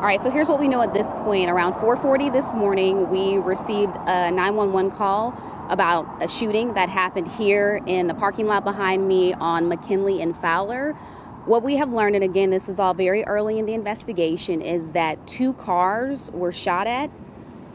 All right, so here's what we know at this point. Around 4:40 this morning, we received a 911 call about a shooting that happened here in the parking lot behind me on McKinley and Fowler. What we have learned, and again, this is all very early in the investigation, is that 2 cars were shot at.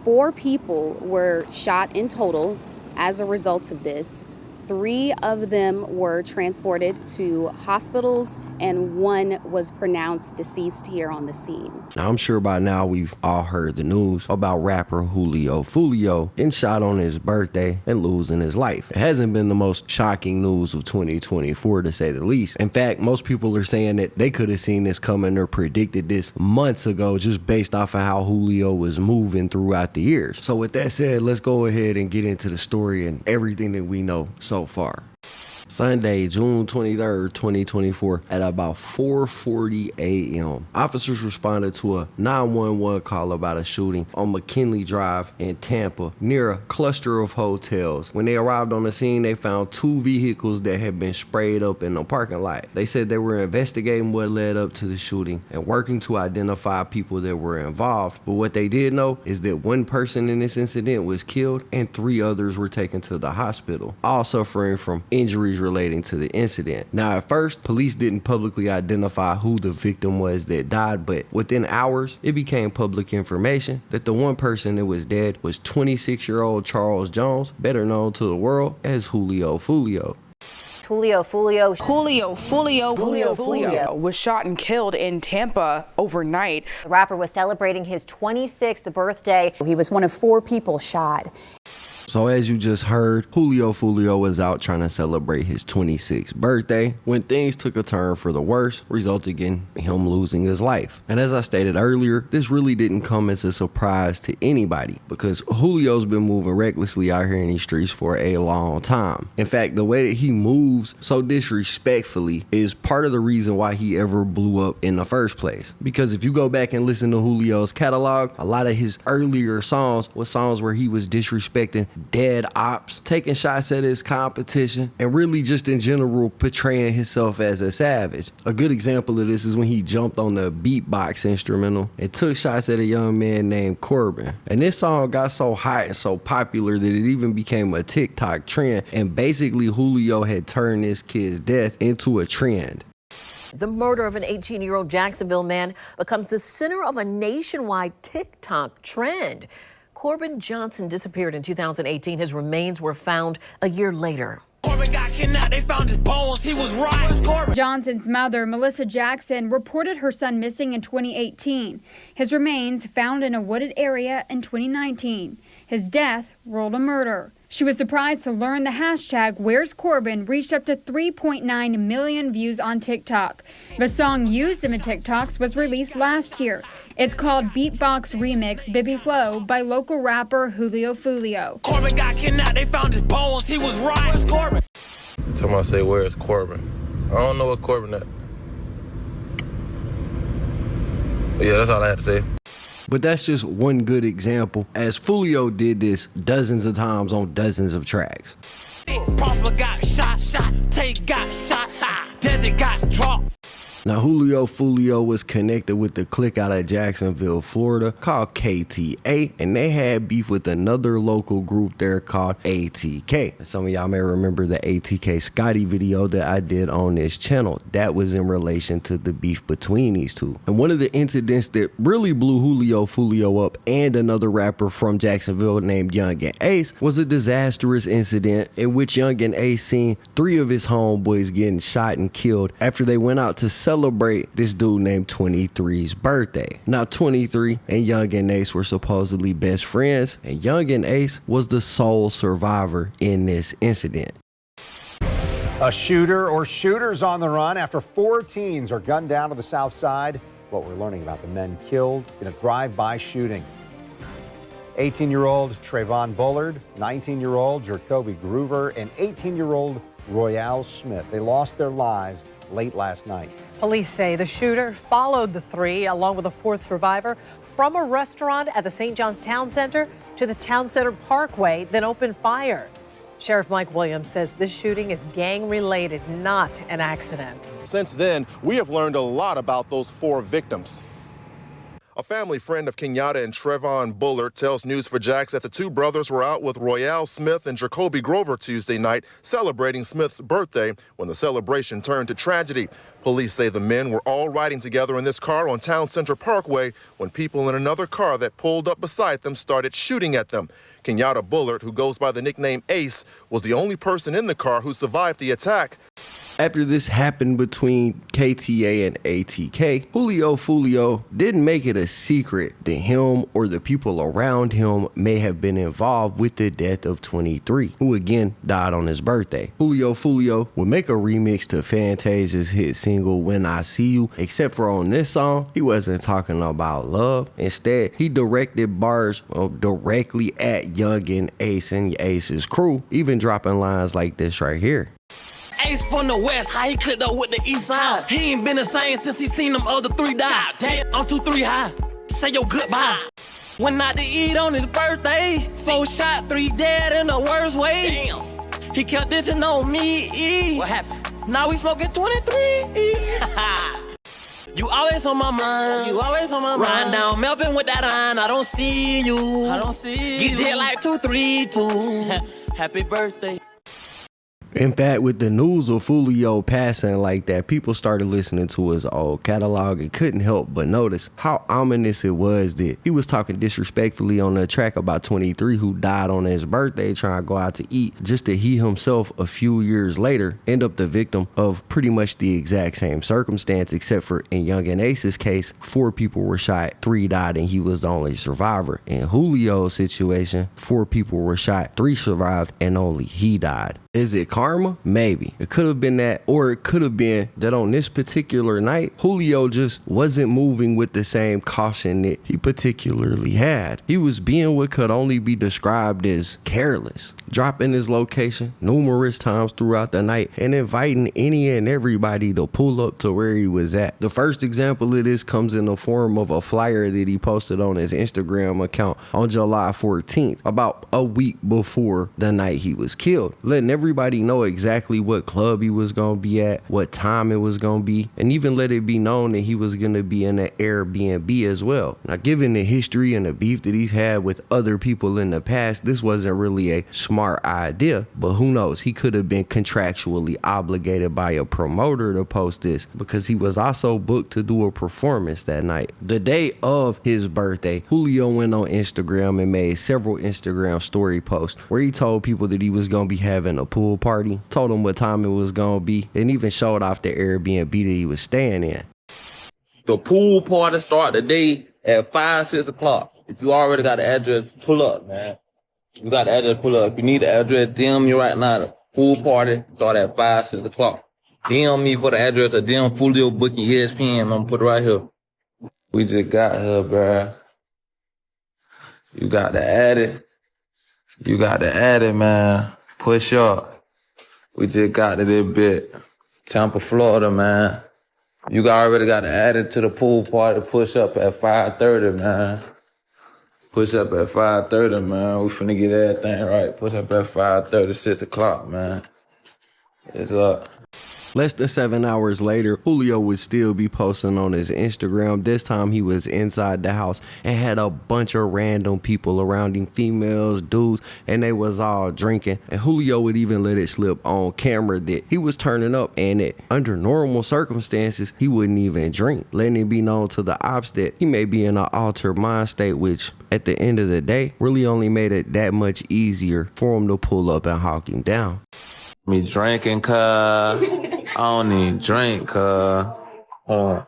4 people were shot in total as a result of this. 3 of them were transported to hospitals, and 1 was pronounced deceased here on the scene. Now, I'm sure by now we've all heard the news about rapper Julio Foolio getting shot on his birthday and losing his life. It hasn't been the most shocking news of 2024, to say the least. In fact, most people are saying that they could have seen this coming or predicted this months ago, just based off of how Julio was moving throughout the years. So with that said, let's go ahead and get into the story and everything that we know so far. Sunday, June 23rd, 2024, at about 4:40 a.m., officers responded to a 911 call about a shooting on McKinley Drive in Tampa near a cluster of hotels. When they arrived on the scene, they found 2 vehicles that had been sprayed up in the parking lot. They said they were investigating what led up to the shooting and working to identify people that were involved. But what they did know is that 1 person in this incident was killed and 3 others were taken to the hospital, all suffering from injuries relating to the incident. Now, at first, police didn't publicly identify who the victim was that died, but within hours, it became public information that the 1 person that was dead was 26-year-old Charles Jones, better known to the world as Julio Foolio. Julio Foolio was shot and killed in Tampa overnight. The rapper was celebrating his 26th birthday. He was one of 4 people shot. So as you just heard, Julio Foolio was out trying to celebrate his 26th birthday when things took a turn for the worse, resulting in him losing his life. And as I stated earlier, this really didn't come as a surprise to anybody because Julio's been moving recklessly out here in these streets for a long time. In fact, the way that he moves so disrespectfully is part of the reason why he ever blew up in the first place. Because if you go back and listen to Julio's catalog, a lot of his earlier songs were songs where he was disrespecting dead ops, taking shots at his competition, and really just in general portraying himself as a savage. A good example of this is when he jumped on the beatbox instrumental and took shots at a young man named Corbin. And this song got so hot and so popular that it even became a TikTok trend, and basically Julio had turned this kid's death into a trend. The murder of an 18-year-old Jacksonville man becomes the center of a nationwide TikTok trend. Corbin Johnson disappeared in 2018. His remains were found a year later. Corbin got kidnapped. They found his bones. He was right. Johnson's mother, Melissa Jackson, reported her son missing in 2018. His remains found in a wooded area in 2019. His death ruled a murder. She was surprised to learn the hashtag Where's Corbin reached up to 3.9 million views on TikTok. The song used in the TikToks was released last year. It's called Beatbox Remix Bibby Flow by local rapper Julio Foolio. Corbin got kidnapped. They found his bones. He was right. Where's Corbin? Tell me I say, where's Corbin? I don't know what Corbin at. Yeah, that's all I had to say. But that's just one good example, as Foolio did this dozens of times on dozens of tracks. Prosper got shot, Tate got shot, Desert got dropped. Now, Julio Foolio was connected with the clique out of Jacksonville, Florida, called KTA, and they had beef with another local group there called ATK. Some of y'all may remember the ATK Scotty video that I did on this channel. That was in relation to the beef between these two. And one of the incidents that really blew Julio Foolio up and another rapper from Jacksonville named Young and Ace was a disastrous incident in which Young and Ace seen 3 of his homeboys getting shot and killed after they went out to celebrate this dude named 23's birthday. Now, 23 and Young and Ace were supposedly best friends, and Young and Ace was the sole survivor in this incident. A shooter or shooters on the run after 4 teens are gunned down to the south side. What we're learning about the men killed in a drive-by shooting. 18-year-old Trayvon Bullard, 19-year-old Jacoby Groover, and 18-year-old Royale Smith. They lost their lives late last night. Police say the shooter followed the 3, along with a 4th survivor, from a restaurant at the St. John's Town Center to the Town Center Parkway, then opened fire. Sheriff Mike Williams says this shooting is gang-related, not an accident. Since then, we have learned a lot about those 4 victims. A family friend of Kenyatta and Trevon Bullard tells News4Jax that the two brothers were out with Royale Smith and Jacoby Grover Tuesday night celebrating Smith's birthday when the celebration turned to tragedy. Police say the men were all riding together in this car on Town Center Parkway when people in another car that pulled up beside them started shooting at them. Kenyatta Bullard, who goes by the nickname Ace, was the only person in the car who survived the attack. After this happened between KTA and ATK, Julio Foolio didn't make it a secret that him or the people around him may have been involved with the death of 23, who again died on his birthday. Julio Foolio would make a remix to Fantasia's hit single When I See You, except for on this song, he wasn't talking about love. Instead, he directed bars directly at Young and Ace and Ace's crew, even dropping lines like this right here. Ace from the west, how he clicked up with the east side. He ain't been the same since he seen them other three die. Damn, I'm 2-3 high. Say your goodbye. Went out to eat on his birthday. 4 shot, 3 dead in the worst way. Damn. He kept dissing on me. What happened? Now we smoking 23. You always on my mind. You always on my mind. Riding down Melvin with that iron. I don't see you. I don't see you. Get dead like 232. Happy birthday. In fact, with the news of Foolio passing like that, people started listening to his old catalog and couldn't help but notice how ominous it was that he was talking disrespectfully on a track about 23 who died on his birthday trying to go out to eat, just that he himself a few years later end up the victim of pretty much the exact same circumstance, except for in Young and Ace's case, 4 people were shot, 3 died, and he was the only survivor. In Julio's situation, 4 people were shot, 3 survived, and only he died. Is it karma? Maybe. It could have been that, or it could have been that on this particular night, Julio just wasn't moving with the same caution that he particularly had. He was being what could only be described as careless, dropping his location numerous times throughout the night and inviting any and everybody to pull up to where he was at. The first example of this comes in the form of a flyer that he posted on his Instagram account on July 14th, about a week before the night he was killed, letting everybody know exactly what club he was going to be at, what time it was going to be, and even let it be known that he was going to be in an Airbnb as well. Now, given the history and the beef that he's had with other people in the past, this wasn't really a smart idea, but who knows, he could have been contractually obligated by a promoter to post this because he was also booked to do a performance that night. The day of his birthday, Julio went on Instagram and made several Instagram story posts where he told people that he was going to be having a pool party, told them what time it was going to be, and even showed off the Airbnb that he was staying in. The pool party start today at 5, 6 o'clock. If you already got the address, pull up, man. You got the address, pull up. If you need the address, DM me right now. The pool party start at 5, 6 o'clock. DM me for the address or DM Foolio booking ESPN. I'm gonna put it right here. We just got her, bruh. You got to add it. You got to add it, man. Push up. We just got to this bit. Tampa, Florida, man. You already got to add it to the pool party. Push up at 5:30, man. Push up at 5:30, man. We finna get everything right. Push up at 5:30, 6 o'clock, man. It's up. Less than 7 hours later, Julio would still be posting on his Instagram. This time he was inside the house and had a bunch of random people around him, females, dudes, and they was all drinking. And Julio would even let it slip on camera that he was turning up and that under normal circumstances, he wouldn't even drink, letting it be known to the ops that he may be in an altered mind state, which at the end of the day really only made it that much easier for him to pull up and hawk him down. Me drinking, cuz. I don't even drink, cuz. You're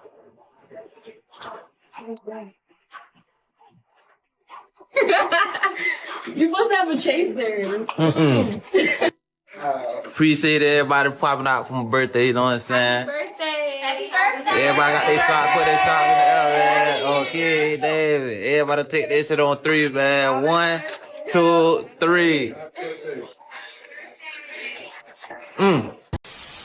supposed to have a chaser. Appreciate everybody popping out for my birthday, you know what I'm saying? Happy birthday. Happy birthday. Everybody got their shot, put their shot in the air, man. Okay, David. Everybody take their shit on 3, man. 1, 2, 3.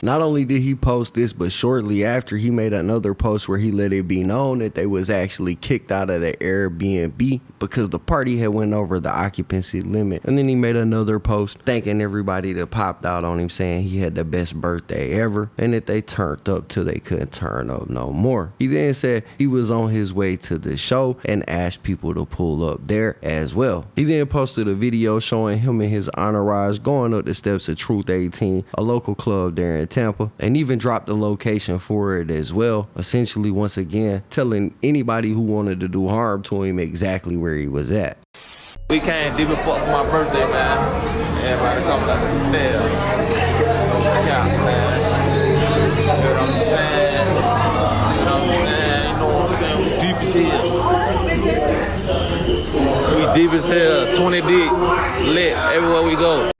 Not only did he post this, but shortly after, he made another post where he let it be known that they was actually kicked out of the Airbnb because the party had went over the occupancy limit. And then he made another post thanking everybody that popped out on him, saying he had the best birthday ever and that they turned up till they couldn't turn up no more. He then said he was on his way to the show and asked people to pull up there as well. He then posted a video showing him and his entourage going up the steps of Truth 18, a local club there in Tampa, and even dropped the location for it as well, essentially once again telling anybody who wanted to do harm to him exactly where he was at. We came deep and fuck for my birthday, man. Everybody coming out the stairs. No couch, man. You know what I'm saying? You know what I'm saying? You know what I'm saying? We deep as hell. We deep as hell. 20 deep. Lit everywhere we go.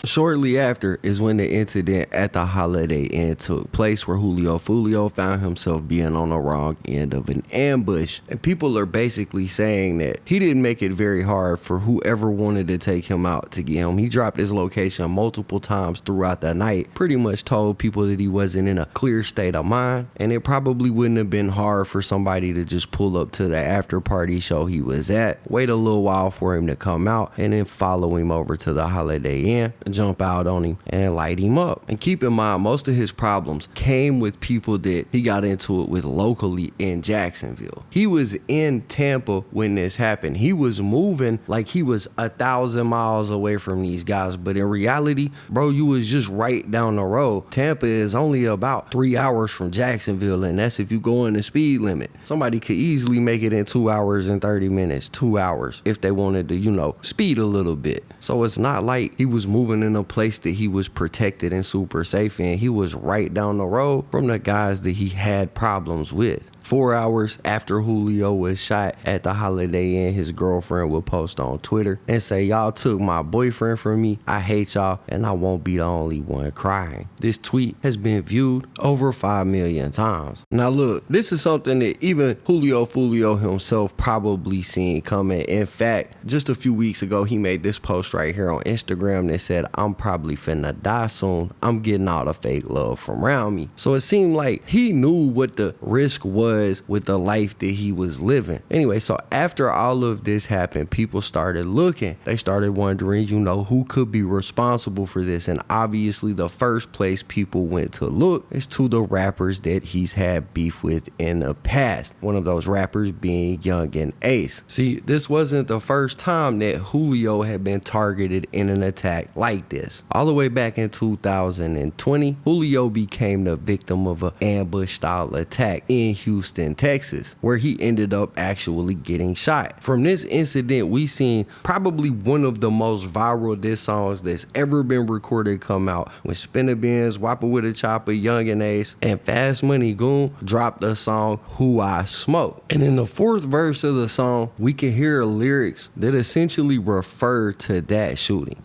Shortly after is when the incident at the Holiday Inn took place, where Julio Foolio found himself being on the wrong end of an ambush. And people are basically saying that he didn't make it very hard for whoever wanted to take him out to get him. He dropped his location multiple times throughout the night, pretty much told people that he wasn't in a clear state of mind, and it probably wouldn't have been hard for somebody to just pull up to the after party show he was at, wait a little while for him to come out, and then follow him over to the Holiday Inn, jump out on him and light him up. And keep in mind, most of his problems came with people that he got into it with locally in Jacksonville. He was in Tampa when this happened. He was moving like he was 1,000 miles away from these guys, but in reality, bro, you was just right down the road. Tampa is only about 3 hours from Jacksonville, and that's if you go in the speed limit. Somebody could easily make it in 2 hours and 30 minutes, 2 hours, if they wanted to, you know, speed a little bit. So it's not like he was moving in a place that he was protected and super safe in. He was right down the road from the guys that he had problems with. 4 hours after Julio was shot at the Holiday Inn, his girlfriend would post on Twitter and say, "Y'all took my boyfriend from me. I hate y'all, and I won't be the only one crying." This tweet has been viewed over 5 million times. Now look, this is something that even Julio Foolio himself probably seen coming. In fact, just a few weeks ago, he made this post right here on Instagram that said, "I'm probably finna die soon. I'm getting all the fake love from around me." So it seemed like he knew what the risk was with the life that he was living. Anyway, so after all of this happened, people started looking. They started wondering, you know, who could be responsible for this? And obviously the first place people went to look is to the rappers that he's had beef with in the past. One of those rappers being Young and Ace. See, this wasn't the first time that Julio had been targeted in an attack like this. All the way back in 2020, Julio became the victim of an ambush style attack in Houston, Texas, where he ended up actually getting shot. From this incident, we seen probably one of the most viral diss songs that's ever been recorded come out, when Spinner Benz, Whopper with a Chopper, Young and Ace, and Fast Money Goon dropped the song Who I Smoke. And in the fourth verse of the song, we can hear lyrics that essentially refer to that shooting.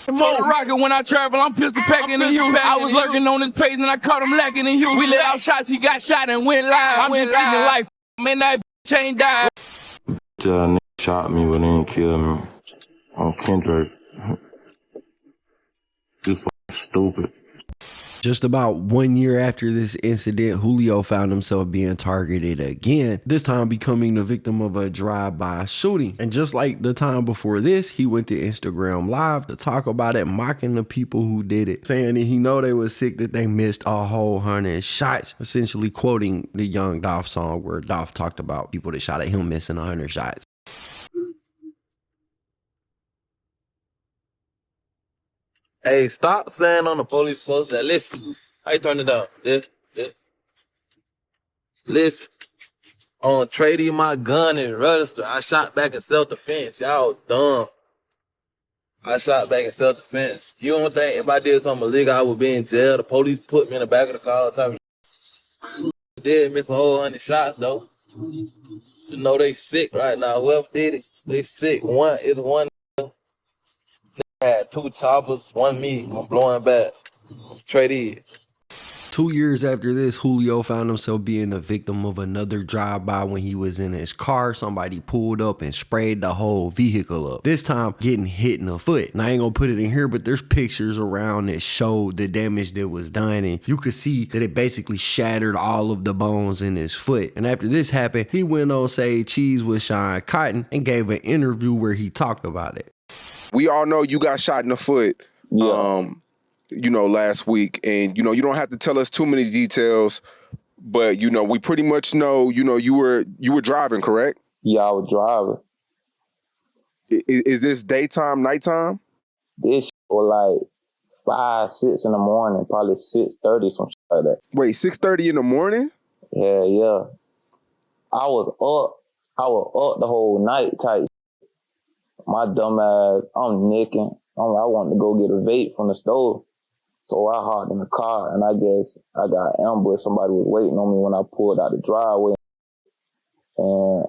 Total rocket when I travel, I'm pistol packing in Houston. I was lurking on his page and I caught him lacking in Houston. We let out shots, he got shot and went live. I'm just speaking life, man, that bitch ain't died. Nigga shot me but he didn't kill me. On Kendrick. You fucking stupid. Just about 1 year after this incident, Julio found himself being targeted again, this time becoming the victim of a drive-by shooting. And just like the time before this, he went to Instagram Live to talk about it, mocking the people who did it, saying that he know they was sick that they missed a whole 100 shots, essentially quoting the Young Dolph song where Dolph talked about people that shot at him missing 100 shots. Hey, stop saying on the police post that. Listen, how you turn it down? This. Listen, on trading my gun and register, I shot back in self-defense. Y'all dumb. I shot back in self-defense. You don't think if I did something illegal, I would be in jail? The police put me in the back of the car all the time. Did miss a whole 100 shots though. You know they sick right now. Whoever did it, they sick. One had 2 choppers, 1 me. I'm blowing back. Trade it. 2 years after this, Julio found himself being a victim of another drive-by when he was in his car. Somebody pulled up and sprayed the whole vehicle up. This time, getting hit in the foot. And I ain't gonna put it in here, but there's pictures around that showed the damage that was done, and you could see that it basically shattered all of the bones in his foot. And after this happened, he went on Say Cheese with Sean Cotton and gave an interview where he talked about it. We all know you got shot in the foot, last week. And, you don't have to tell us too many details, but, we pretty much know, you were driving, correct? Yeah, I was driving. Is this daytime, nighttime? This was like 5, 6 in the morning, probably 6:30, some shit like that. Wait, 6:30 in the morning? Yeah. I was up the whole night type. My dumb ass, I'm nicking. I wanted to go get a vape from the stove. So I hopped in the car, and I guess I got ambushed. Somebody was waiting on me when I pulled out the driveway. And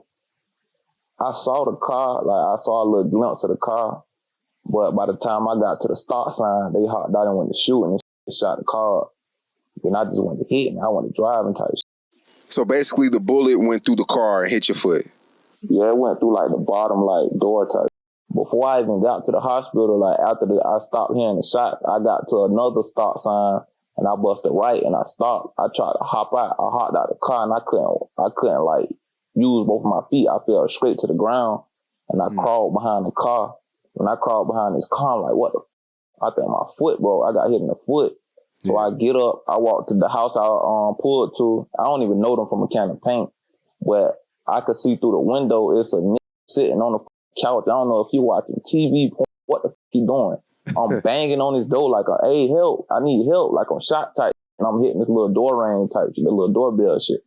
I saw the car, I saw a little glimpse of the car. But by the time I got to the stop sign, they hopped out and went to shoot and shot the car. Then I just went to hit and I went to drive and type shit. So basically the bullet went through the car and hit your foot? Yeah, it went through the bottom door type. Before I even got to the hospital, after I stopped hearing the shots, I got to another stop sign and I busted right and I stopped. I tried to hop out. I hopped out the car and I couldn't use both of my feet. I fell straight to the ground and I crawled behind the car. When I crawled behind this car, I'm like, what the I think my foot broke. I got hit in the foot. So I get up, I walk to the house I pulled to. I don't even know them from a can of paint, but I could see through the window. It's a nigga sitting on the couch. I don't know if he watching TV. What the he doing? I'm banging on his door like, hey, help. I need help. Like I'm shot type. And I'm hitting this little door ring type shit, the little doorbell shit.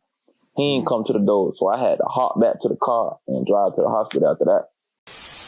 He ain't come to the door. So I had to hop back to the car and drive to the hospital after that.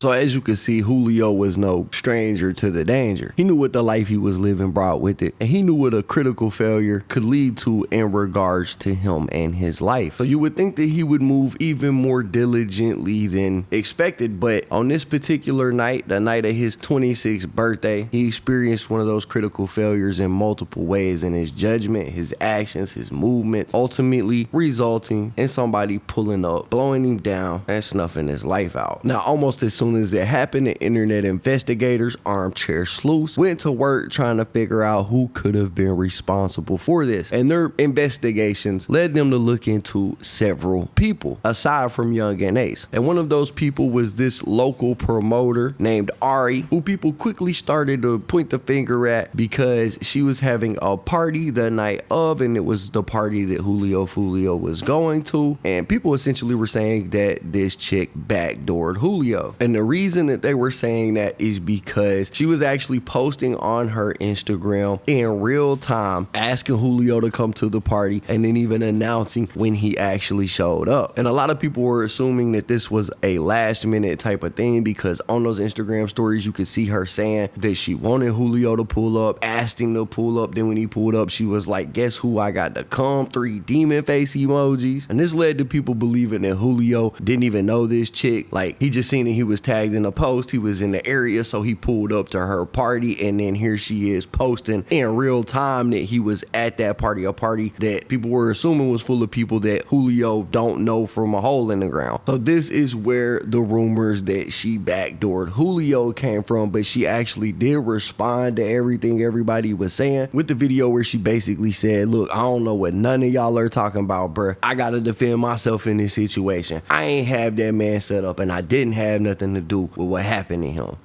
So as you can see, Julio was no stranger to the danger. He knew what the life he was living brought with it, and he knew what a critical failure could lead to in regards to him and his life. So you would think that he would move even more diligently than expected, but on this particular night, the night of his 26th birthday, he experienced one of those critical failures in multiple ways in his judgment, his actions, his movements, ultimately resulting in somebody pulling up, blowing him down, and snuffing his life out. Now, almost as soon as it happened, the internet investigators, armchair sleuths, went to work trying to figure out who could have been responsible for this. And their investigations led them to look into several people aside from Young and Ace. And one of those people was this local promoter named Ari, who people quickly started to point the finger at because she was having a party the night of, and it was the party that Julio Foolio was going to. And people essentially were saying that this chick backdoored Julio. And the reason that they were saying that is because she was actually posting on her Instagram in real time, asking Julio to come to the party and then even announcing when he actually showed up. And a lot of people were assuming that this was a last minute type of thing because on those Instagram stories, you could see her saying that she wanted Julio to pull up, asked him to pull up. Then when he pulled up, she was like, guess who I got to come? 3 demon face emojis. And this led to people believing that Julio didn't even know this chick. Like he just seen that he was tagged in a post, he was in the area, so he pulled up to her party, and then here she is posting in real time that he was at that party, a party that people were assuming was full of people that Julio don't know from a hole in the ground. So this is where the rumors that she backdoored Julio came from, but she actually did respond to everything everybody was saying with the video where she basically said, look, I don't know what none of y'all are talking about, bruh. I gotta defend myself in this situation. I ain't have that man set up, and I didn't have nothing to do with what happened to him.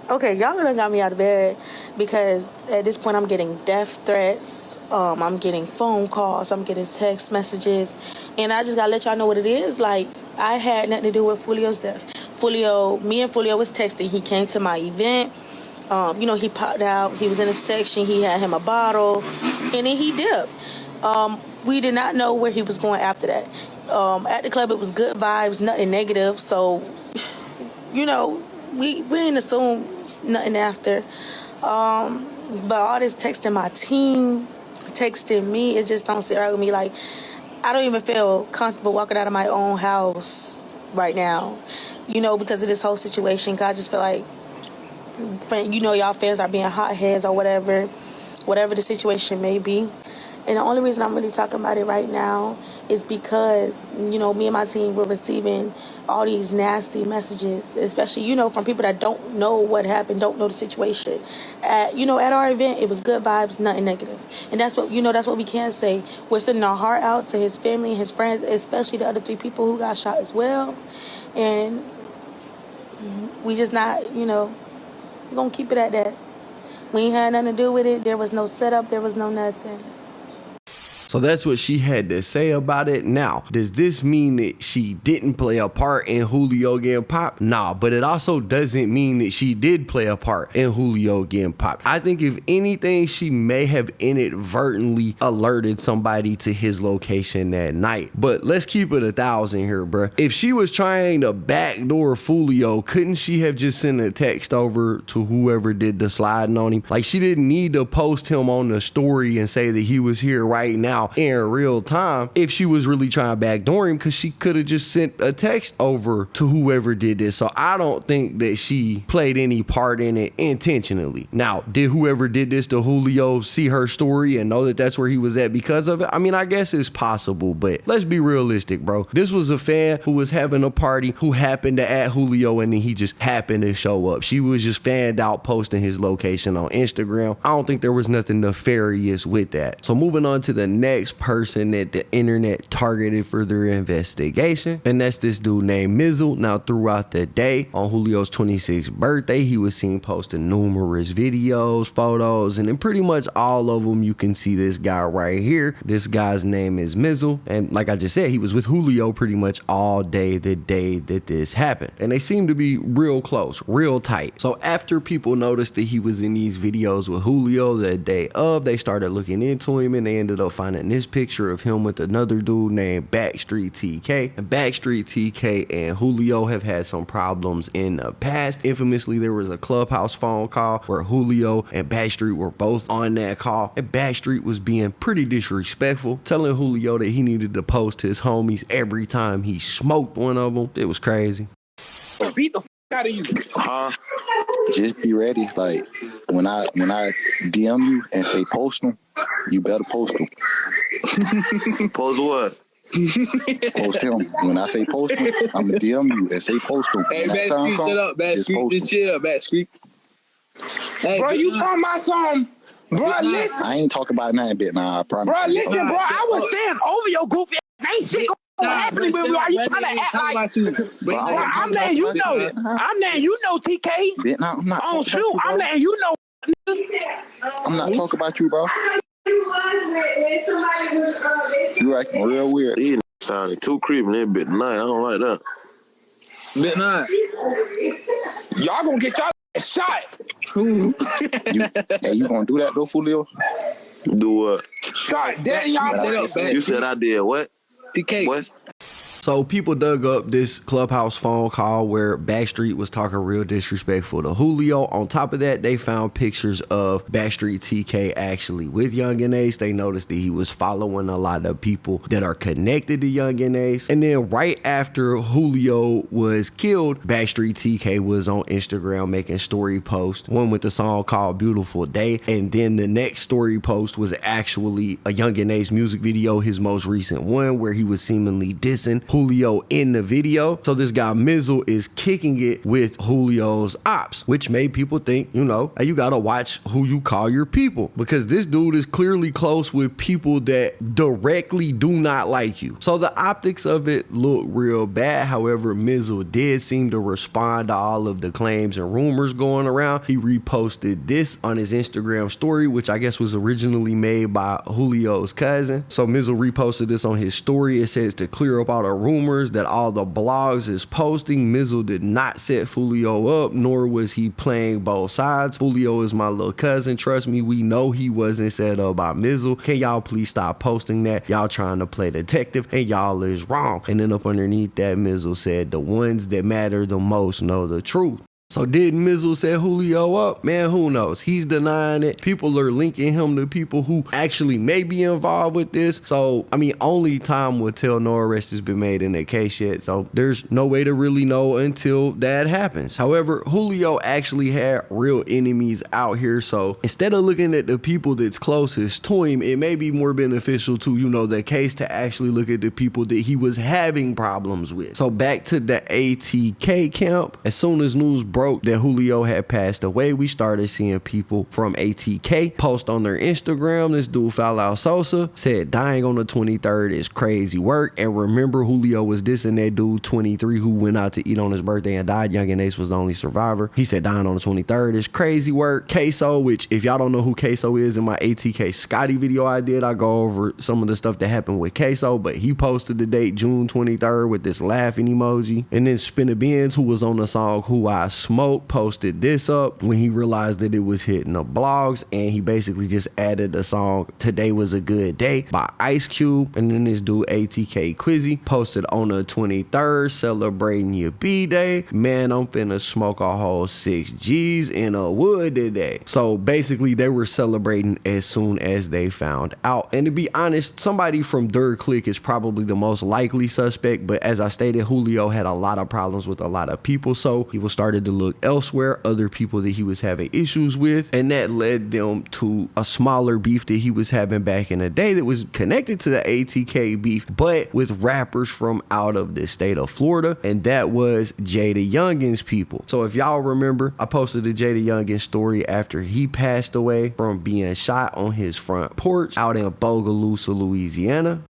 Okay, y'all done got me out of bed because at this point I'm getting death threats, I'm getting phone calls, I'm getting text messages, and I just gotta let y'all know what it is. Like, I had nothing to do with Fulio's death. Me and Fulio was texting. He came to my event. He popped out. He was in a section. He had him a bottle, and then he dipped. We did not know where he was going after that. At the club, it was good vibes, nothing negative. So, we didn't assume nothing after. But all this texting my team, texting me, it just don't sit right with me. Like, I don't even feel comfortable walking out of my own house right now, because of this whole situation. I just feel like, y'all fans are being hotheads or whatever the situation may be. And the only reason I'm really talking about it right now is because, me and my team were receiving all these nasty messages, especially, from people that don't know what happened, don't know the situation. At our event, it was good vibes, nothing negative. And that's what we can say. We're sending our heart out to his family and his friends, especially the other 3 people who got shot as well. And we just not, we're going to keep it at that. We ain't had nothing to do with it. There was no setup. There was no nothing. So that's what she had to say about it. Now, does this mean that she didn't play a part in Julio getting popped? Nah, but it also doesn't mean that she did play a part in Julio getting popped. I think if anything, she may have inadvertently alerted somebody to his location that night. But let's keep it 1,000 here, bruh. If she was trying to backdoor Foolio, couldn't she have just sent a text over to whoever did the sliding on him? Like, she didn't need to post him on the story and say that he was here right now in real time if she was really trying to backdoor him, because she could have just sent a text over to whoever did this. So I don't think that she played any part in it intentionally. Now, did whoever did this to Julio see her story and know that that's where he was at because of it? I mean, I guess it's possible, but let's be realistic, bro. This was a fan who was having a party who happened to add Julio, and then he just happened to show up. She was just fanned out posting his location on Instagram. I don't think there was nothing nefarious with that. So moving on to the next person that the internet targeted for their investigation, and that's this dude named Mizzle. Now, throughout the day on Julio's 26th birthday, he was seen posting numerous videos, photos, and in pretty much all of them you can see this guy right here. This guy's name is Mizzle, and like I just said, he was with Julio pretty much all day the day that this happened, and they seem to be real close, real tight. So after people noticed that he was in these videos with Julio the day of, they started looking into him, and they ended up finding this picture of him with another dude named Backstreet TK. And Backstreet TK and Julio have had some problems in the past. Infamously, there was a Clubhouse phone call where Julio and Backstreet were both on that call, and Backstreet was being pretty disrespectful, telling Julio that he needed to post his homies every time he smoked one of them. It was crazy. Beat the out of you. Just be ready. Like when I DM you and say post them, you better post them. Post what? Post him. When I say post him, I'm gonna DM you and say post him. Hey, Backstreet, shut up, Backstreet. Just chill, Backstreet. Hey, bro, you talking about something? Bro, listen. I ain't talking about nothing, bit. Nah, I promise. Bro, listen, bro. I was saying over your goofy. Ain't shit happening with me. Why you trying to act like? Bro, I'm letting you know. I'm letting you know, TK. Bit, nah, I'm not. On shoot, I'm letting you know. I'm not talking about you, bro. You acting real weird. He sounded too creepy in that bit tonight. I don't like that. Bit 9. Y'all gonna get y'all shot. You gonna do that though, Foolio? Do what? Shot. Daddy, y'all. You said I did what? TK. What? So people dug up this Clubhouse phone call where Backstreet was talking real disrespectful to Julio. On top of that, they found pictures of Backstreet TK actually with Young and Ace. They noticed that he was following a lot of people that are connected to Young and Ace. And then right after Julio was killed, Backstreet TK was on Instagram making story posts, one with the song called Beautiful Day. And then the next story post was actually a Young and Ace music video, his most recent one, where he was seemingly dissing Julio in the video. So this guy Mizzle is kicking it with Julio's ops, which made people think, you gotta watch who you call your people, because this dude is clearly close with people that directly do not like you. So the optics of it look real bad. However, Mizzle did seem to respond to all of the claims and rumors going around. He reposted this on his Instagram story, which I guess was originally made by Julio's cousin. So Mizzle reposted this on his story. It says, to clear up all the rumors that all the blogs is posting, Mizzle did not set Foolio up, nor was he playing both sides. Foolio is my little cousin. Trust me, we know he wasn't set up by Mizzle. Can y'all please stop posting that? Y'all trying to play detective and y'all is wrong. And then up underneath that, Mizzle said, the ones that matter the most know the truth. So did Mizzle set Julio up? Man, who knows? He's denying it. People are linking him to people who actually may be involved with this. So, I mean, only time will tell. No arrest has been made in that case yet. So there's no way to really know until that happens. However, Julio actually had real enemies out here. So instead of looking at the people that's closest to him, it may be more beneficial to, you know, the case to actually look at the people that he was having problems with. So back to the ATK camp. As soon as news broke that Julio had passed away, we started seeing people from ATK post on their Instagram. This dude, Falao Sosa, said dying on the 23rd is crazy work. And remember, Julio was dissing that dude 23 who went out to eat on his birthday and died. Young and Ace was the only survivor. He said dying on the 23rd is crazy work. Queso, which if y'all don't know who Queso is, in my ATK Scotty video I did, I go over some of the stuff that happened with Queso, but he posted the date June 23rd with this laughing emoji. And then Spinner Benz, who was on the song Who I Smoke, posted this up when he realized that it was hitting the blogs, and he basically just added the song Today Was a Good Day by Ice Cube. And then this dude ATK Quizzy posted on the 23rd, celebrating your B-Day. Man, I'm finna smoke a whole 6 G's in a wood today. So basically they were celebrating as soon as they found out. And to be honest, somebody from their clique is probably the most likely suspect, but as I stated, Julio had a lot of problems with a lot of people, so he was started to look elsewhere, other people that he was having issues with, and that led them to a smaller beef that he was having back in the day that was connected to the ATK beef, but with rappers from out of the state of Florida, and that was Jada Youngin's people. So if y'all remember, I posted a Jada Youngin story after he passed away from being shot on his front porch out in Bogalusa, Louisiana.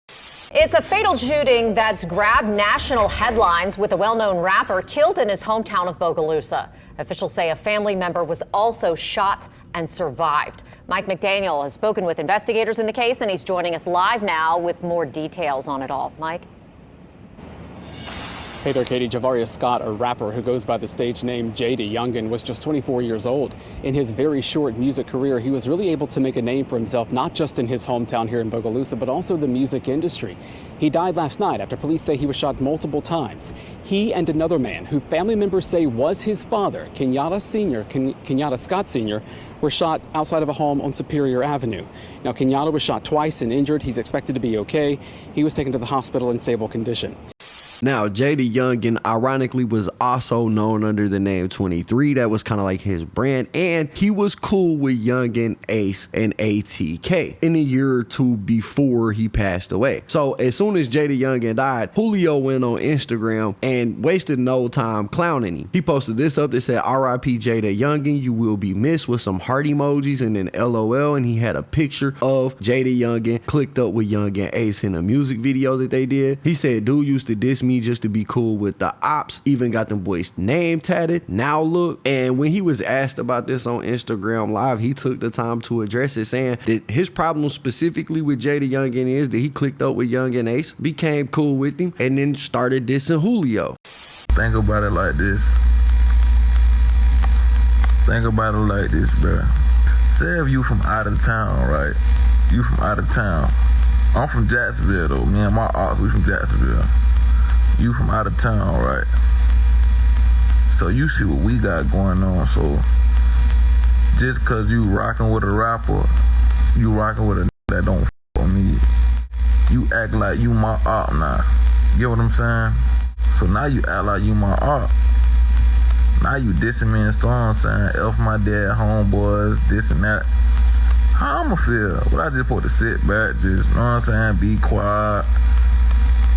It's a fatal shooting that's grabbed national headlines with a well-known rapper killed in his hometown of Bogalusa. Officials say a family member was also shot and survived. Mike McDaniel has spoken with investigators in the case, and he's joining us live now with more details on it all. Mike? Hey there, Katie. Javaria Scott, a rapper who goes by the stage name Jada Youngin, was just 24 years old. In his very short music career, he was really able to make a name for himself, not just in his hometown here in Bogalusa, but also the music industry. He died last night after police say he was shot multiple times. He and another man, who family members say was his father, Kenyatta Scott Sr., were shot outside of a home on Superior Avenue. Now, Kenyatta was shot twice and injured. He's expected to be okay. He was taken to the hospital in stable condition. Now, Jada Youngin, ironically, was also known under the name 23. That was kind of like his brand. And he was cool with Youngin, Ace, and ATK in a year or two before he passed away. So as soon as Jada Youngin died, Julio went on Instagram and wasted no time clowning him. He posted this up that said, "R.I.P. Jada Youngin, you will be missed," with some heart emojis and then LOL. And he had a picture of Jada Youngin clicked up with Youngin Ace in a music video that they did. He said, "Dude used to diss me just to be cool with the ops, even got them boys' name tatted. Now look." And when he was asked about this on Instagram Live, he took the time to address it, saying that his problem specifically with Jada Youngin is that he clicked up with Youngin Ace, became cool with him, and then started dissing Julio. Think about it like this. Think about it like this, bro. Say if you from out of town, right? You from out of town. I'm from Jacksonville, though. Me and my ops, we from Jacksonville. You from out of town, right? So you see what we got going on. So just cause you rocking with a rapper, you rocking with a that don't f with me, you act like you my op now. You get what I'm saying? So now you act like you my op. Now you dissing me in songs saying F my dad, homeboys, this and that. How I'ma feel? But I just supposed to sit back, just, you know what I'm saying, be quiet.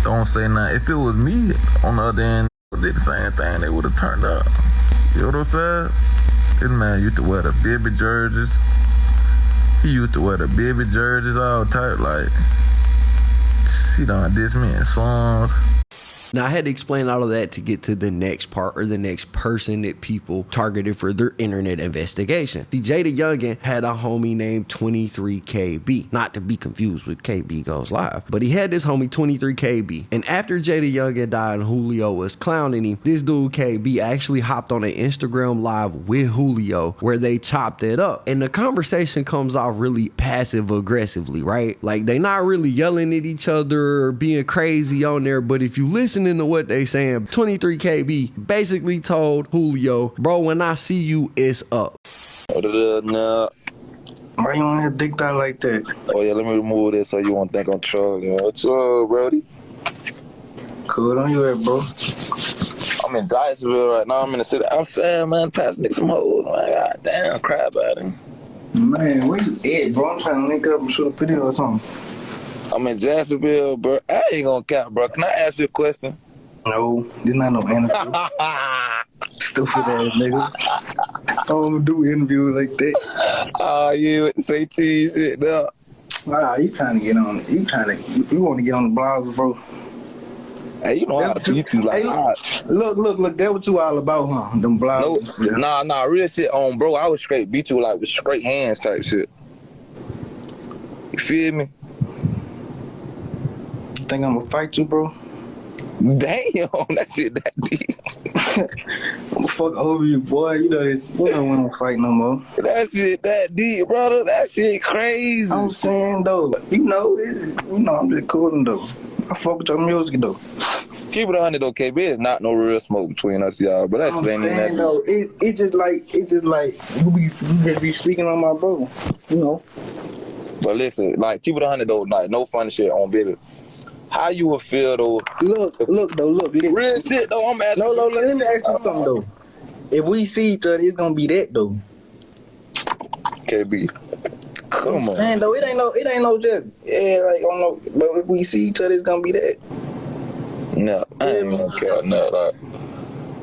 Don't say nothing. If it was me on the other end, did the same thing, they would have turned up. You know what I'm saying? This man used to wear the baby jerseys. He used to wear the baby jerseys all type, like, he done diss me in songs. Now, I had to explain all of that to get to the next part, or the next person that people targeted for their internet investigation. See, Jada Youngin had a homie named 23KB, not to be confused with KB Goes Live, but he had this homie 23KB. And after Jada Youngin died and Julio was clowning him, this dude KB actually hopped on an Instagram Live with Julio where they chopped it up. And the conversation comes off really passive aggressively, right? Like, they not really yelling at each other or being crazy on there, but if you listen listening to what they saying, 23 KB basically told Julio, bro, when I see you, it's up. No. Why you on here dicked out like that? Oh yeah, let me remove this so you won't think I'm trolling. What's up, Brody? Cool on you at, bro? I'm in Jacksonville right now. I'm in the city. I'm saying, man, pass niggas some hoes. Man, God damn, crap about it. Man, where you at, bro? I'm trying to link up and shoot a video or something. I'm in Jacksonville, bro. I ain't gonna cap, bro. Can I ask you a question? No, this not no interview. Stupid ass nigga. I don't do interviews like that. Oh, you say cheese shit, though. Wow, you trying to get on? You want to get on the blogs, bro? Hey, you know how to treat you like. Hey, look. That what you all about, huh? Them blogs. No, nah, real shit on, bro. I was straight beat you like with straight hands type shit. You feel me? You think I'm gonna fight you, bro? Damn, that shit that deep. I'm gonna fuck over you, boy. You know this. We don't want to fight no more. That shit that deep, brother. That shit crazy. I'm saying though, I'm just coolin' though. I fuck with your music though. Keep it 100 though, KB. It's not no real smoke between us, y'all. But that's ain't even that. Though, it's just like you just be speaking on my bro, you know. But listen, like keep it 100 though, like no funny shit on video. How you would feel though? Look. Real shit though. I'm asking. No. Let me ask you something though. If we see each other, it's gonna be that though. KB, come on. Man, though it ain't no just like on no. But if we see each other, it's gonna be that. No, I ain't gonna care. No, like,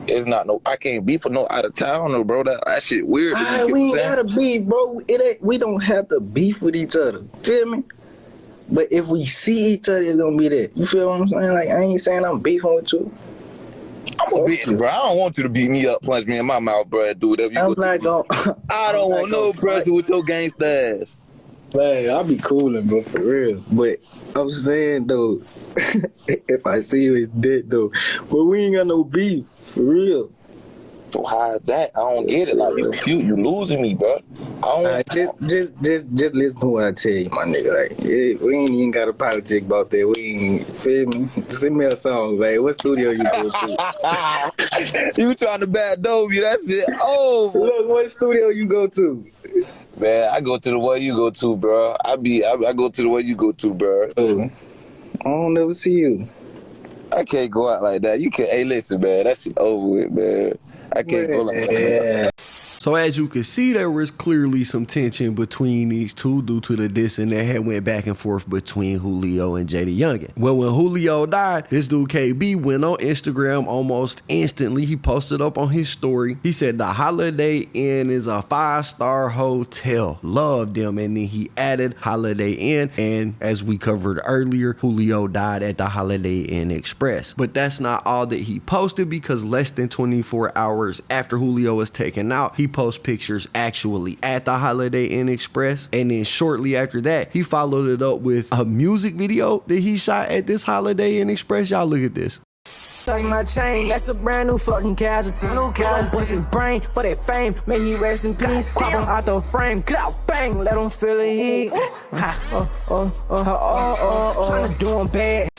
it's not no. I can't be for no out of town, no, bro. That shit weird. We ain't gotta beef, bro. It ain't. We don't have to beef with each other. Feel me? But if we see each other, it's gonna be that. You feel what I'm saying? Like, I ain't saying I'm beefing with you. I'm gonna beat you, bro. I don't want you to beat me up, punch me in my mouth, bro. Do whatever you want. I don't want no pressure with your gangsta ass. Man, I'll be coolin', bro, for real. But I'm saying, though, if I see you, it's dead, though. But we ain't got no beef, for real. So how is that? I don't get it. Like you losing me, bro. I don't just listen to what I tell you, my nigga. Like we ain't even got a politic about that. We ain't feel me. Send me a song, like what studio you go to? You trying to backdoor me? That shit. Oh, look, what studio you go to? Man, I go to the one you go to, bro. I go to the one you go to, bro. I don't never see you. I can't go out like that. You can't. Hey, listen, man. That shit over with, man. I can't go like that. So as you can see, there was clearly some tension between these two due to the dissing that had went back and forth between Julio and JD Youngin. Well, when Julio died, this dude KB went on Instagram almost instantly. He posted up on his story. He said the Holiday Inn is a 5-star hotel. Loved them. And then he added Holiday Inn. And as we covered earlier, Julio died at the Holiday Inn Express. But that's not all that he posted, because less than 24 hours after Julio was taken out, he post pictures actually at the Holiday Inn Express, and then shortly after that he followed it up with a music video that he shot at this Holiday Inn Express. Y'all look at this. Like my chain, that's a brand new fucking casualty. What's his brain for that fame? May he rest in peace. Crop him out the frame, get out, bang, let him feel the heat. Tryna do him bad.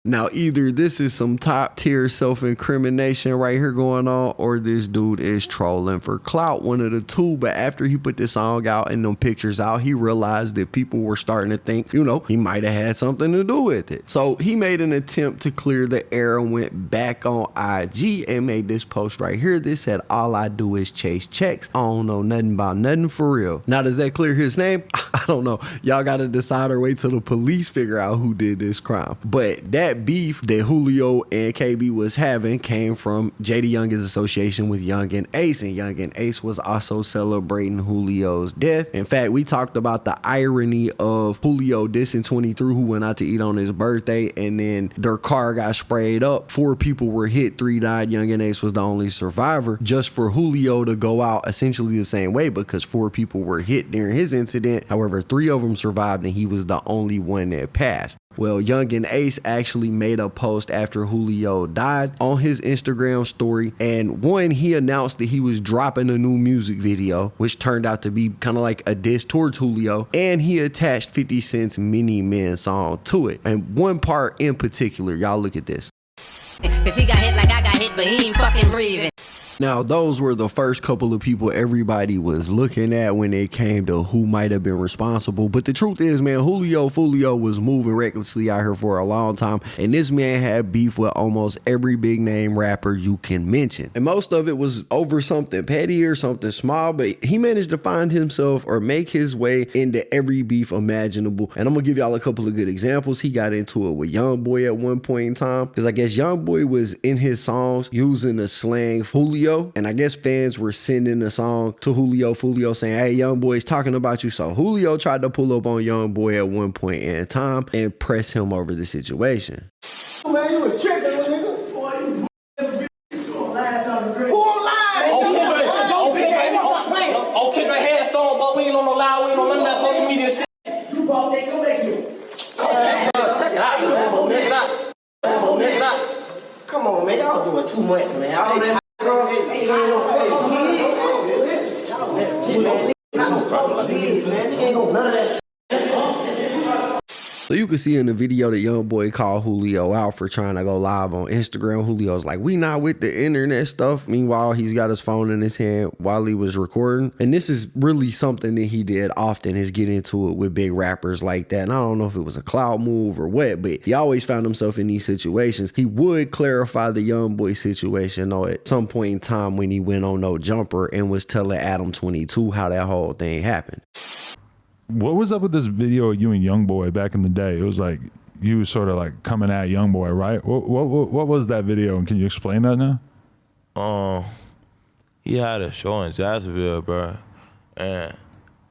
Now, either this is some top tier self-incrimination right here going on, or this dude is trolling for clout, one of the two. But after he put this song out and them pictures out, he realized that people were starting to think, he might have had something to do with it. So he made an attempt to clear the air and went back on IG and made this post right here. This said, all I do is chase checks. I don't know nothing about nothing for real. Now, does that clear his name? I don't know. Y'all got to decide or wait till the police figure out who did this crime. But that beef that Julio and KB was having came from JD Youngin's association with Youngin Ace, and Youngin Ace was also celebrating Julio's death. In fact, we talked about the irony of Julio dissing 23 who went out to eat on his birthday, and then their car got sprayed up. 4 people were hit, 3 died. Youngin Ace was the only survivor. Just for Julio to go out essentially the same way, because 4 people were hit during his incident. However, 3 of them survived, and he was the only one that passed. Well, Youngin Ace actually made a post after Julio died on his Instagram story, and he announced that he was dropping a new music video, which turned out to be kind of like a diss towards Julio, and he attached 50 Cent's Many Men song to it. And one part in particular, y'all look at this. Cause he got hit like I got hit, but he ain't fucking breathing. Now, those were the first couple of people everybody was looking at when it came to who might have been responsible. But the truth is, man, Julio Foolio was moving recklessly out here for a long time. And this man had beef with almost every big name rapper you can mention. And most of it was over something petty or something small. But he managed to find himself or make his way into every beef imaginable. And I'm going to give y'all a couple of good examples. He got into it with Youngboy at one point in time. Because I guess Youngboy was in his songs using the slang Julio. And I guess fans were sending a song to Julio Foolio saying, hey, Youngboy's talking about you. So Julio tried to pull up on Youngboy at one point in time and press him over the situation. Man, you a tripping, nigga. Boy, you who online? Okay, my headstone, but we ain't on no live, we ain't on none of that social media shit. You bought that, come back here. Check it out, check it out. Check it out. Come on, man, y'all doing too much, man. All that So you can see in the video that Youngboy called Julio out for trying to go live on Instagram. Julio's like, we not with the internet stuff. Meanwhile, he's got his phone in his hand while he was recording. And this is really something that he did often, is get into it with big rappers like that. And I don't know if it was a clout move or what, but he always found himself in these situations. He would clarify the Youngboy situation though at some point in time when he went on No Jumper and was telling Adam 22 how that whole thing happened. What was up with this video of you and Youngboy back in the day? It was like you was sort of like coming at Youngboy, right? What was that video, and can you explain that now? He had a show in Jacksonville, bro, and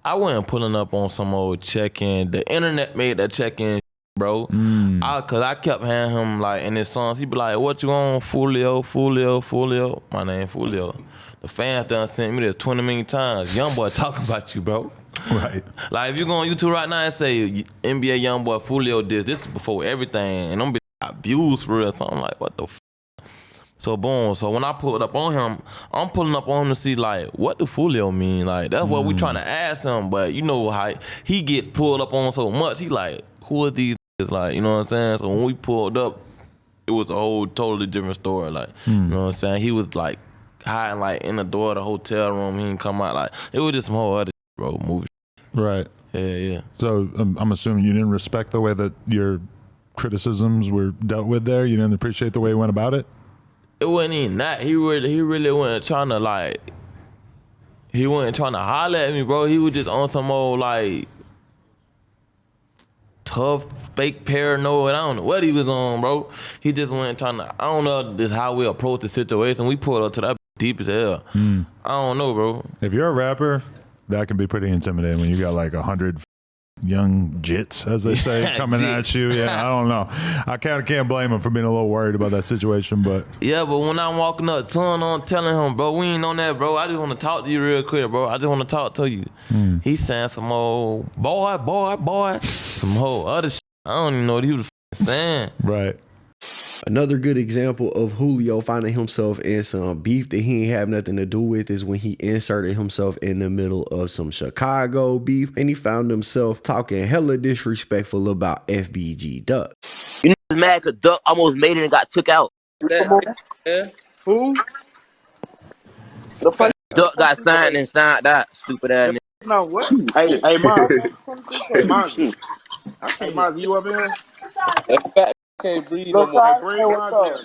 I wasn't pulling up on some old check-in. The internet made that check-in, bro. Cause I kept hearing him like in his songs. He be like, "What you on, Foolio, Foolio, Foolio?" My name Foolio. The fans done sent me this 20 million times. Youngboy talking about you, bro. Right. Like if you go on YouTube right now and say NBA Youngboy Foolio did this is before everything, and them bitches got views for real. So I'm like, what the f? So boom. So when I pulled up on him, I'm pulling up on him to see like what do Foolio mean. Like that's what we trying to ask him. But you know how he get pulled up on so much. He like, who are these? Like, you know what I'm saying? So when we pulled up, it was a whole totally different story. Like, you know what I'm saying? He was like hiding like in the door of the hotel room. He didn't come out. Like it was just some whole other bro movie. Right. Yeah. So I'm assuming you didn't respect the way that your criticisms were dealt with there? You didn't appreciate the way he went about it? It wasn't even that. He really wasn't trying to like, he wasn't trying to holler at me, bro. He was just on some old like tough, fake paranoid. I don't know what he was on, bro. He just wasn't trying to, I don't know this how we approach the situation. We pulled up to that deep as hell. I don't know, bro. If you're a rapper, that can be pretty intimidating when you got like 100 young jits, as they say, coming at you. Yeah, I don't know. I can't blame him for being a little worried about that situation, but yeah, but when I'm walking up to him, I'm telling him, bro, we ain't on that, bro. I just want to talk to you real quick, bro. I just want to talk to you. He's saying some old boy, some whole other shit. I don't even know what he was saying. Right. Another good example of Julio finding himself in some beef that he ain't have nothing to do with is when he inserted himself in the middle of some Chicago beef, and he found himself talking hella disrespectful about FBG Duck. You know, he's mad because Duck almost made it and got took out. Yeah. Who? The fuck Duck got signed and signed out. Stupid ass nigga. No, what? Hey, Maz. Hey, Maz, you up in here? Can't breathe no more.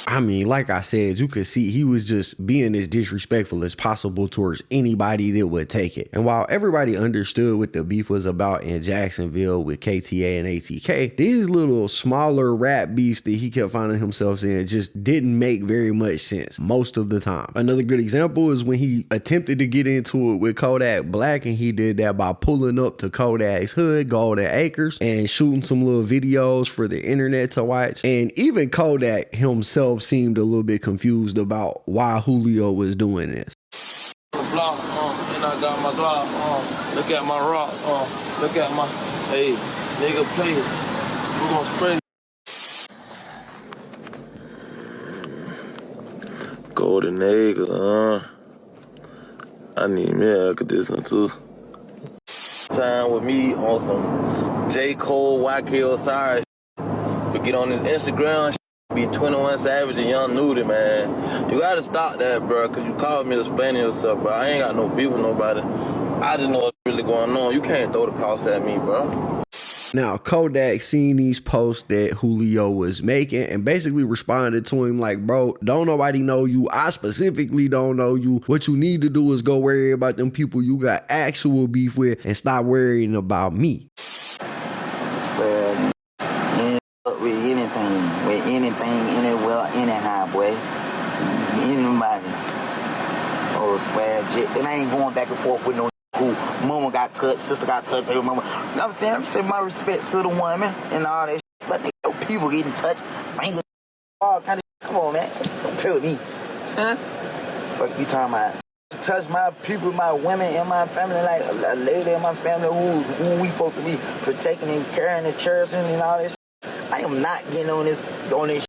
I mean, like I said, you could see he was just being as disrespectful as possible towards anybody that would take it. And while everybody understood what the beef was about in Jacksonville with KTA and ATK, these little smaller rap beefs that he kept finding himself in just didn't make very much sense most of the time. Another good example is when he attempted to get into it with Kodak Black, and he did that by pulling up to Kodak's hood, Golden Acres, and shooting some little videos for the internet to watch. And even Kodak himself seemed a little bit confused about why Julio was doing this. Block, and I got my Glock, look at my rock, look at my, hey, nigga play it, we're gonna spray. Golden Acres, I need me a look at this one too. Time with me on some J. Cole, YK Osiris, to get on his Instagram. be 21 Savage and Young Nudie, man. You gotta stop that, bro, because you called me explaining yourself, bro. I ain't got no beef with nobody. I just know what's really going on. You can't throw the cross at me, bro. Now, Kodak seen these posts that Julio was making and basically responded to him like, bro, don't nobody know you. I specifically don't know you. What you need to do is go worry about them people you got actual beef with and stop worrying about me. Well, with anything, anywhere, anyhow, boy. Anybody. Oh, swear, and I ain't going back and forth with no who mama got touched, sister got touched, baby mama. You know what I'm saying my respect to the woman and all that shit. But nigga, people getting touched, fingers, all kind of come on, man. Don't play with me. Huh? Fuck you talking about? Touch my people, my women, and my family like a lady in my family who we supposed to be protecting and caring and cherishing and all this shit. I am not getting on this shit.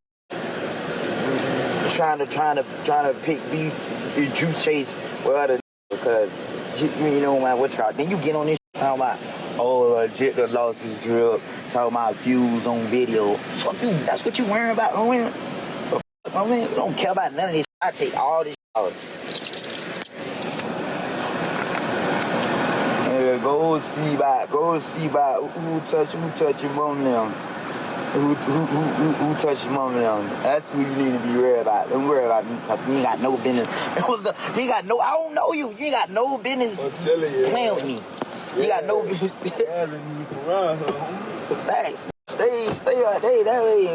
Trying to pick beef and juice chase with other because you know what you call it. Then you get on this shit talking about, oh, Jet that lost his drill, talking about views on video. Fuck you, that's what you worrying about, homie. But fuck, homie, we don't care about none of this. I take all this out. Yeah, go see about who touch your mom now. Who touched your mama down? That's who you need to be worried about. Don't worry about me, cause you ain't got no business. I don't know you. You ain't got no business playing with me. You got no business. Facts. Stay out there that way,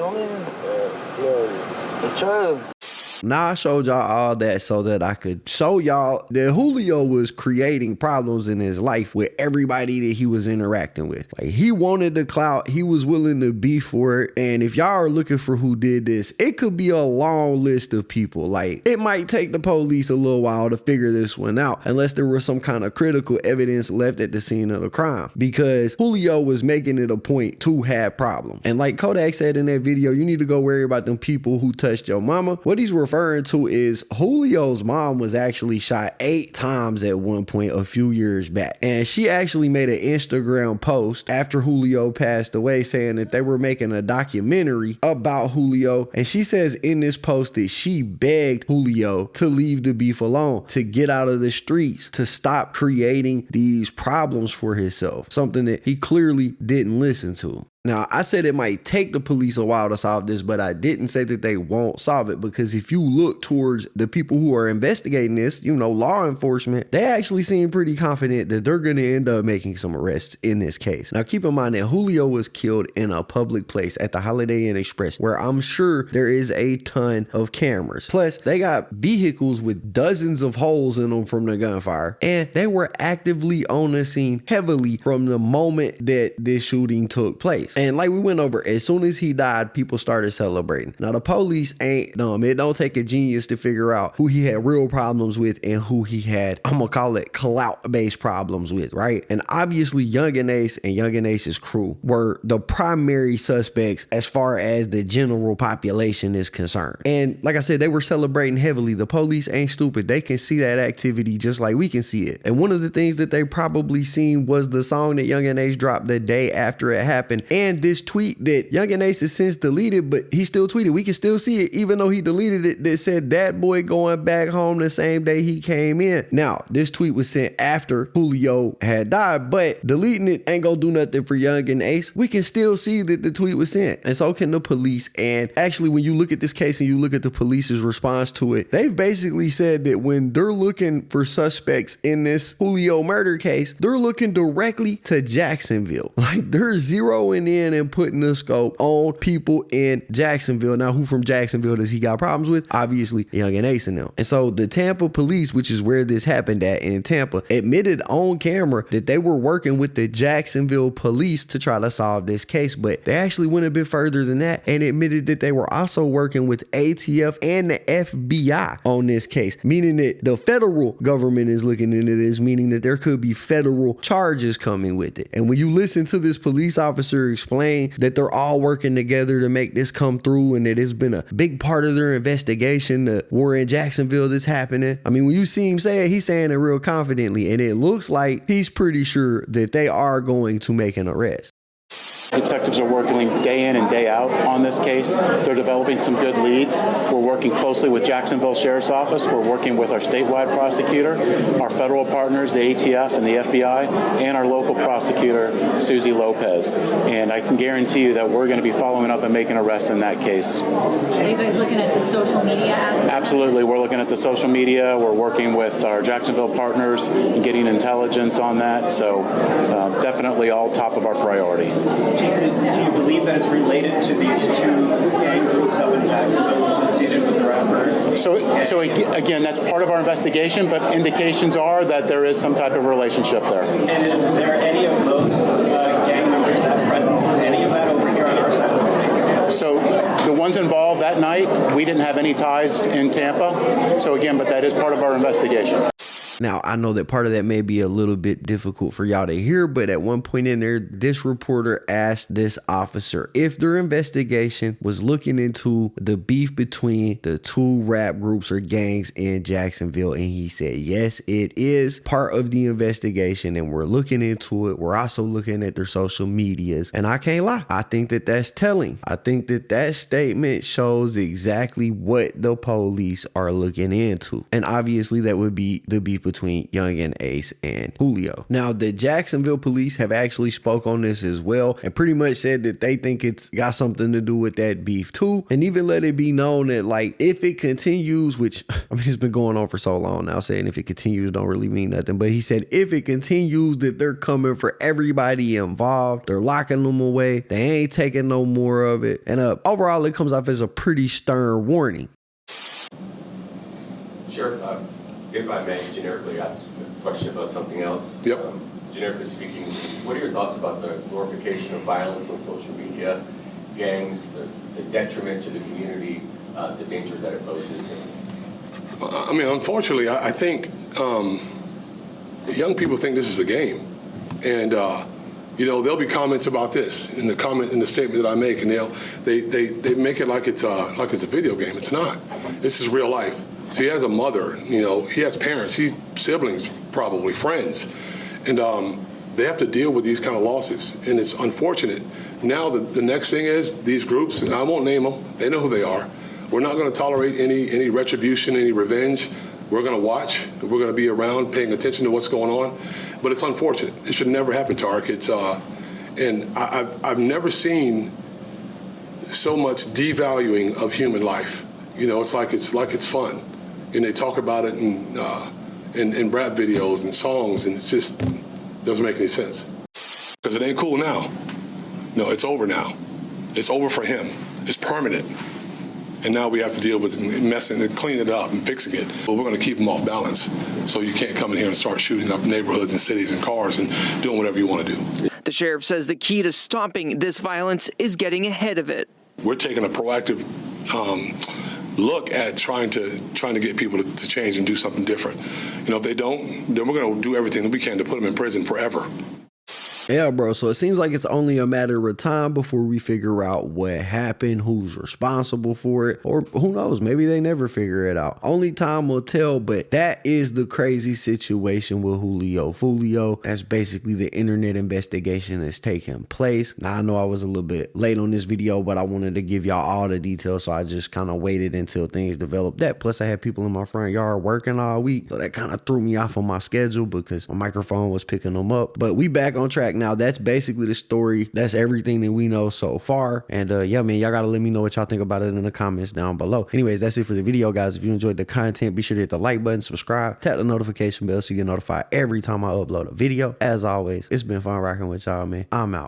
man. Now I showed y'all all that so that I could show y'all that Julio was creating problems in his life with everybody that he was interacting with. Like, he wanted the clout, he was willing to beef for it. And if y'all are looking for who did this, it could be a long list of people. Like, it might take the police a little while to figure this one out, unless there was some kind of critical evidence left at the scene of the crime, because Julio was making it a point to have problems. And like Kodak said in that video, you need to go worry about them people who touched your mama. What he's referring to is Julio's mom was actually shot 8 times at one point a few years back. And she actually made an Instagram post after Julio passed away saying that they were making a documentary about Julio. And she says in this post that she begged Julio to leave the beef alone, to get out of the streets, to stop creating these problems for himself, something that he clearly didn't listen to. Now, I said it might take the police a while to solve this, but I didn't say that they won't solve it, because if you look towards the people who are investigating this, you know, law enforcement, they actually seem pretty confident that they're going to end up making some arrests in this case. Now, keep in mind that Julio was killed in a public place at the Holiday Inn Express, where I'm sure there is a ton of cameras. Plus, they got vehicles with dozens of holes in them from the gunfire, and they were actively on the scene heavily from the moment that this shooting took place. And like we went over, as soon as he died, people started celebrating. Now, the police ain't dumb. It don't take a genius to figure out who he had real problems with and who he had, I'm gonna call it, clout-based problems with, right? And obviously, Young and Ace and Young and Ace's crew were the primary suspects as far as the general population is concerned. And like I said, they were celebrating heavily. The police ain't stupid. They can see that activity just like we can see it. And one of the things that they probably seen was the song that Young and Ace dropped the day after it happened. And this tweet that Young and Ace has since deleted, but he still tweeted. We can still see it, even though he deleted it, that said that boy going back home the same day he came in. Now, this tweet was sent after Julio had died, but deleting it ain't gonna do nothing for Young and Ace. We can still see that the tweet was sent, and so can the police. And actually, when you look at this case and you look at the police's response to it, they've basically said that when they're looking for suspects in this Julio murder case, they're looking directly to Jacksonville. Like, they're zeroing in and putting the scope on people in Jacksonville. Now, who from Jacksonville does he got problems with? Obviously, Young and Ace and them. And so the Tampa police, which is where this happened at in Tampa, admitted on camera that they were working with the Jacksonville police to try to solve this case. But they actually went a bit further than that and admitted that they were also working with ATF and the FBI on this case, meaning that the federal government is looking into this, meaning that there could be federal charges coming with it. And when you listen to this police officer explain that they're all working together to make this come through and that it's been a big part of their investigation, the war in Jacksonville that's happening. I mean, when you see him say it, he's saying it real confidently, and it looks like he's pretty sure that they are going to make an arrest. Detectives are working day in and day out on this case. They're developing some good leads. We're working closely with Jacksonville Sheriff's Office. We're working with our statewide prosecutor, our federal partners, the ATF and the FBI, and our local prosecutor, Susie Lopez. And I can guarantee you that we're going to be following up and making arrests in that case. Are you guys looking at the social media aspect? Absolutely. We're looking at the social media. We're working with our Jacksonville partners and getting intelligence on that. So definitely all top of our priority. Do you believe that it's related to these two gang groups up in Jacksonville associated with the rappers? So again, that's part of our investigation, but indications are that there is some type of relationship there. And is there any of those gang members that present any of that over here on our side? So the ones involved that night, we didn't have any ties in Tampa. So again, but that is part of our investigation. Now, I know that part of that may be a little bit difficult for y'all to hear, but at one point in there, this reporter asked this officer if their investigation was looking into the beef between the two rap groups or gangs in Jacksonville. And he said, yes, it is part of the investigation and we're looking into it. We're also looking at their social medias. And I can't lie, I think that that's telling. I think that that statement shows exactly what the police are looking into. And obviously that would be the beef between Youngin, Ace, and Julio. Now, the Jacksonville police have actually spoke on this as well and pretty much said that they think it's got something to do with that beef too, and even let it be known that, like, if it continues, which I mean, it's been going on for so long now, saying if it continues don't really mean nothing, but he said if it continues that they're coming for everybody involved, they're locking them away, they ain't taking no more of it, and overall it comes off as a pretty stern warning. Sure. If I may generically ask a question about something else. Yep. Generically speaking, what are your thoughts about the glorification of violence on social media, gangs, the detriment to the community, the danger that it poses? I mean, unfortunately, I think young people think this is a game. And, you know, there'll be comments about this in the statement that I make, and they make it like it's a video game. It's not. This is real life. So he has a mother, you know, he has parents, siblings, probably friends, and they have to deal with these kind of losses, and it's unfortunate. Now the next thing is these groups, and I won't name them, they know who they are. We're not going to tolerate any retribution, any revenge. We're going to watch. We're going to be around, paying attention to what's going on. But it's unfortunate. It should never happen to our kids. And I've never seen so much devaluing of human life. You know, it's like it's fun. And they talk about it in rap videos and songs, and it just doesn't make any sense. Because it ain't cool now. No, it's over now. It's over for him. It's permanent. And now we have to deal with messing and cleaning it up and fixing it. But we're going to keep him off balance. So you can't come in here and start shooting up neighborhoods and cities and cars and doing whatever you want to do. The sheriff says the key to stopping this violence is getting ahead of it. We're taking a proactive look at trying to get people to change and do something different. You know, if they don't, then we're going to do everything that we can to put them in prison forever. Yeah, bro. So it seems like it's only a matter of time before we figure out what happened, who's responsible for it, or who knows, maybe they never figure it out. Only time will tell, but that is the crazy situation with Julio Foolio. That's basically the internet investigation that's taking place. Now, I know I was a little bit late on this video, but I wanted to give y'all all the details, so I just kind of waited until things developed that. Plus, I had people in my front yard working all week, so that kind of threw me off on my schedule because my microphone was picking them up. But we back on track now. That's basically the story. That's everything that we know so far. And yeah, man, y'all gotta let me know what y'all think about it in the comments down below. Anyways, that's it for the video, guys. If you enjoyed the content, be sure to hit the like button, subscribe, tap the notification bell so you get notified every time I upload a video. As always, it's been fun rocking with y'all, man. I'm out.